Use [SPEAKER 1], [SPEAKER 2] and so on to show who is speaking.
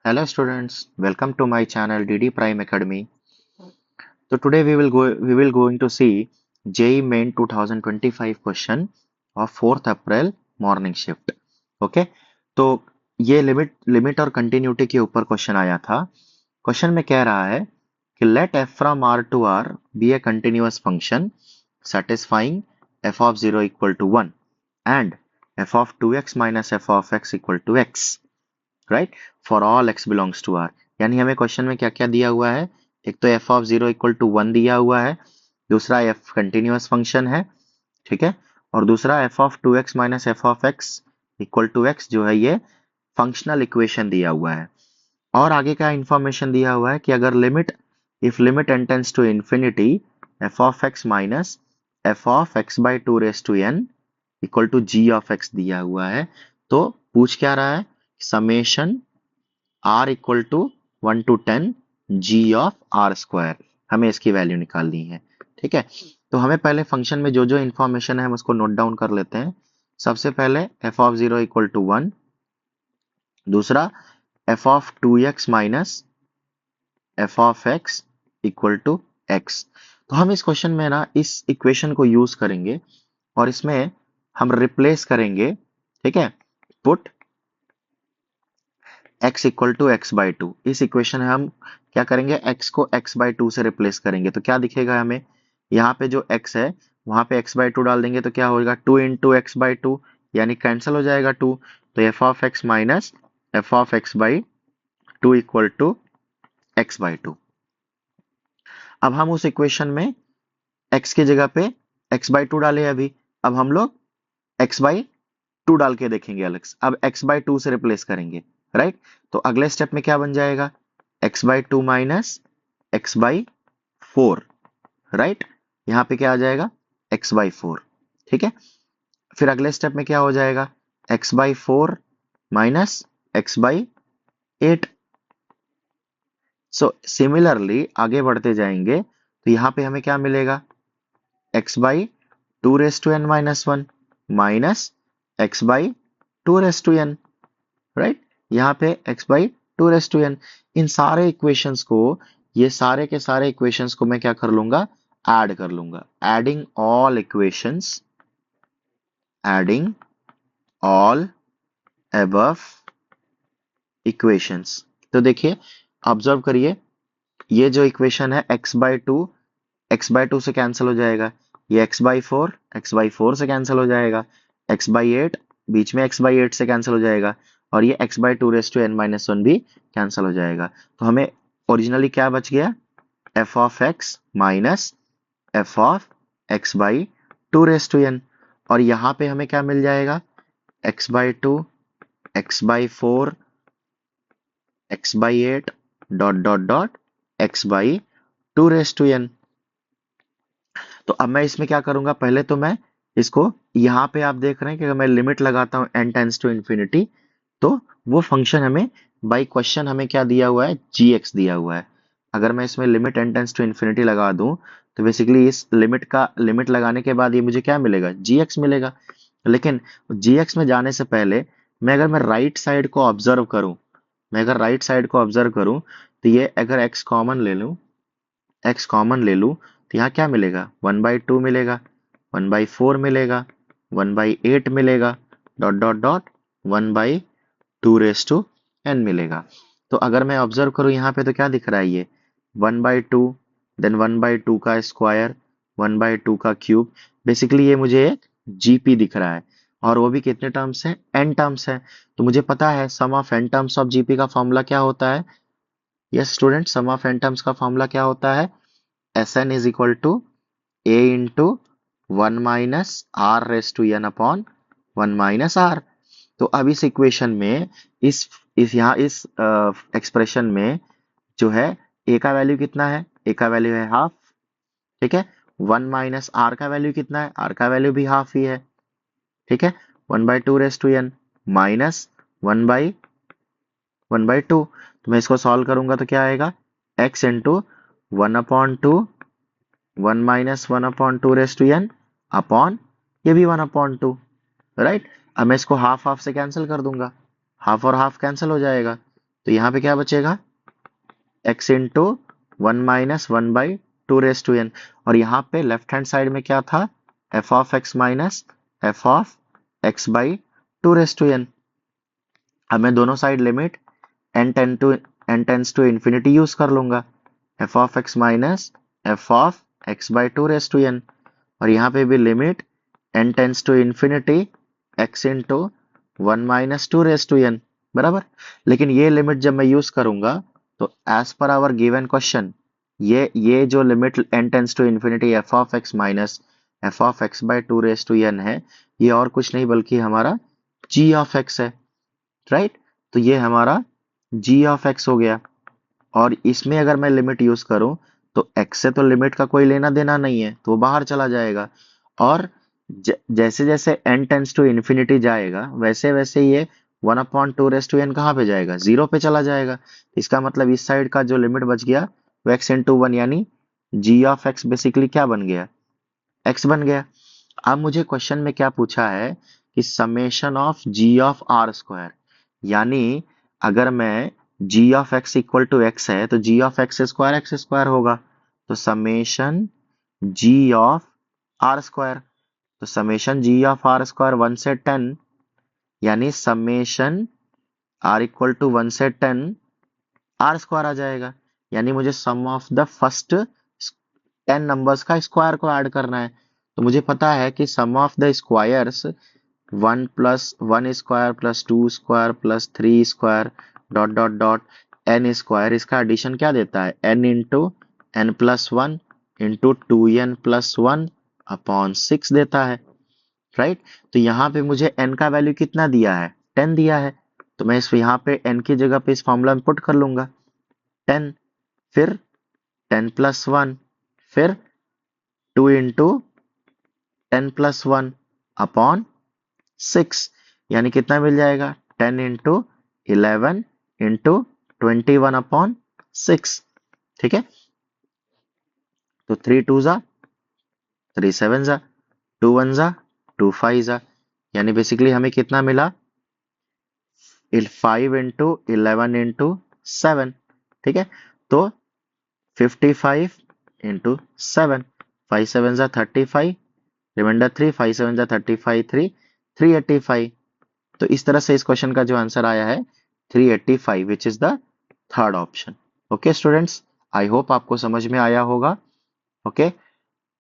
[SPEAKER 1] Hello students, welcome to my channel DD Prime Academy. So today we will going to see JEE Main 2025 question of 4th April morning shift. Okay तो ये limit और continuity के ऊपर question आया था. Question में कह रहा है कि late f from r to r be a continuous function satisfying f of 0 equal to 1 and f of 2x minus f of x equal to x. Right for all x belongs to R. यानी हमें question में क्या क्या दिया हुआ है. एक तो एफ ऑफ 0 इक्वल टू 1 दिया हुआ है, दूसरा एफ कंटिन्यूअस फंक्शन है, ठीक है, और दूसरा F of 2x minus F of x equal to x जो है ये फंक्शनल इक्वेशन दिया हुआ है. और आगे का इंफॉर्मेशन दिया हुआ है कि अगर limit n tends to infinity f of x minus F of x by 2 raise to n equal to g of x दिया हुआ है. तो पूछ क्या रहा है, summation r equal to 1 to 10 g of r square. हमें इसकी वैल्यू निकालनी है. ठीक है, तो हमें पहले फंक्शन में जो जो इंफॉर्मेशन है हम उसको नोट डाउन कर लेते हैं. सबसे पहले f ऑफ 0 इक्वल टू 1, दूसरा f of 2x minus f of x equal to x. तो हम इस क्वेश्चन में ना इस इक्वेशन को यूज करेंगे और इसमें हम रिप्लेस करेंगे. ठीक है, put x equal to x by two. इस इक्वेशन में हम क्या करेंगे, x को x बाई टू से रिप्लेस करेंगे. तो क्या दिखेगा हमें, यहाँ पे जो x है वहां पे x बाई टू डाल देंगे तो क्या होगा, 2 इंटू एक्स बाई टू, यानी कैंसिल हो जाएगा 2. तो f of x minus F of x by two equal to x by two. अब हम उस इक्वेशन में x की जगह पे x बाई टू डाले अभी. अब हम लोग x बाई टू डाल के देखेंगे अलग से. अब x बाई टू से रिप्लेस करेंगे, राइट. तो अगले स्टेप में क्या बन जाएगा, x by to minus x by four, right. यहाँ पे क्या आ जाएगा, x बाई फोर. ठीक है, फिर अगले स्टेप में क्या हो जाएगा, x by four minus x by eight. So similarly आगे बढ़ते जाएंगे तो यहाँ पे हमें क्या मिलेगा, x by two raise to n minus one minus x by two raise to n, right. यहाँ पे x by two raise to n. इन सारे इक्वेशंस को, ये सारे के सारे इक्वेशंस को मैं क्या कर लूंगा, ऐड कर लूंगा. Adding all above equations. तो देखिए, ऑब्जर्व करिए, ये जो इक्वेशन है x बाई टू से कैंसिल हो जाएगा, ये x बाई फोर से कैंसिल हो जाएगा, x बाई एट बीच में x बाई एट से कैंसिल हो जाएगा, और ये x by two raise to n minus one भी कैंसिल हो जाएगा. तो हमें ओरिजिनली क्या बच गया, f of x minus f of x by two raise to n. और यहाँ पे हमें क्या मिल जाएगा, x by two, x by four, x by eight dot dot dot x by two raise to n. तो अब मैं इसमें क्या करूंगा, पहले तो मैं इसको, यहाँ पे आप देख रहे हैं कि अगर मैं लिमिट लगाता हूँ n टेंड्स टू इंफिनिटी तो वो फंक्शन हमें बाय क्वेश्चन हमें क्या दिया हुआ है, gx दिया हुआ है. अगर मैं इसमें limit n tends to infinity लगा दूं तो बेसिकली इस लिमिट लगाने के बाद ये मुझे क्या मिलेगा, gx मिलेगा. लेकिन gx में जाने से पहले मैं राइट साइड को ऑब्जर्व करूं, तो ये अगर x कॉमन ले लूं तो यहाँ क्या मिलेगा, 1/2 मिलेगा, 1/4 मिलेगा, 1/8 मिलेगा, dot dot dot 1/2 raise to n मिलेगा. तो अगर मैं ऑब्जर्व करूँ यहाँ पे तो क्या दिख रहा है, ये 1/2, देन 1/2 का स्क्वायर, 1/2 का क्यूब. बेसिकली ये मुझे एक जीपी दिख रहा है, और वो भी कितने टर्म्स है, n टर्म्स है. तो मुझे पता है sum of n terms of GP का फॉर्मूला क्या होता है. Yes student, sum of n terms का फॉर्मूला क्या होता है, Sn is equal to a into 1 minus r raised to n upon 1 minus r. तो अब इस इक्वेशन में इस एक्सप्रेशन में जो है a का वैल्यू कितना है, a का वैल्यू है हाफ. ठीक है, 1 माइनस r का वैल्यू कितना है, r का वैल्यू भी हाफ ही है. ठीक है, 1/2 रेस टू n माइनस 1/2. तो मैं इसको सॉल्व करूंगा तो क्या आएगा, x into 1/2 1 minus 1/2 raise to n upon ये भी 1/2, राइट. अब मैं इसको हाफ हाफ से कैंसिल कर दूंगा, हाफ और हाफ कैंसिल हो जाएगा. तो यहाँ पे क्या बचेगा, x इंटू 1 - 1/2 और यहाँ पे लेफ्ट हैंड साइड में क्या था, f of x minus f of x/2 अब मैं दोनों side limit n tends to infinity use कर लूंगा, f of x minus f of x/2 और यहाँ पे भी limit n tends to infinity x into 1 - 2 बराबर। लेकिन ये लिमिट जब मैं यूज करूंगा तो as per hour given question ये जो limit n tends to infinity f of x minus f of x/2 है, ये और कुछ नहीं बल्कि हमारा g ऑफ x है, राइट। तो ये हमारा g ऑफ x हो गया और इसमें अगर मैं लिमिट यूज करूं तो x से तो लिमिट का कोई लेना देना नहीं है, तो वो बाहर चला जाएगा और जैसे जैसे n टेंस टू इन्फिनिटी जाएगा वैसे वैसे ये 1/2 कहाँ पे जाएगा, 0 पे चला जाएगा। इसका मतलब इस साइड का जो लिमिट बच गया वो x इंटू 1 यानी g ऑफ x बेसिकली क्या बन गया, x बन गया। अब मुझे क्वेश्चन में क्या पूछा है कि summation of g of r square, यानी अगर मैं g of x equal to x है तो g ऑफ x स्क्वायर होगा, तो summation g of r square, तो summation g of r square 1 से 10 यानी समेशन r इक्वल टू 1 से 10 r स्क्वायर आ जाएगा। यानी मुझे sum of the first 10 numbers का स्क्वायर को ऐड करना है, तो मुझे पता है कि sum of the squares 1 plus 1 square plus 2 square plus 3 square dot dot dot n square, इसका एडिशन क्या देता है, n into n plus 1 into 2n plus 1 upon 6 देता है, राइट। तो यहाँ पे मुझे n का वैल्यू कितना दिया है, 10 दिया है, तो मैं इस यहाँ पे n की जगह पे इस फॉर्मूला में पुट कर लूंगा 10, फिर 10 प्लस 1, फिर 2 इंटू 10 प्लस 1 अपॉन 6, यानी कितना मिल जाएगा 10 इंटू 11 इंटू 21 अपॉन 6, ठीक है। तो 3 2 जा 3 7 जा 2 1 जा 2 5 जा, यानी बेसिकली हमें कितना मिला 5 इंटू 11 इंटू 7, ठीक है। तो 55 इंटू 7, 5 7 जा 35, रिमाइंडर 3, 5 7 जा 35, 3 385। तो इस तरह से इस क्वेश्चन का जो आंसर आया है 385 which is the third option. Okay students, I hope आपको समझ में आया होगा। ओके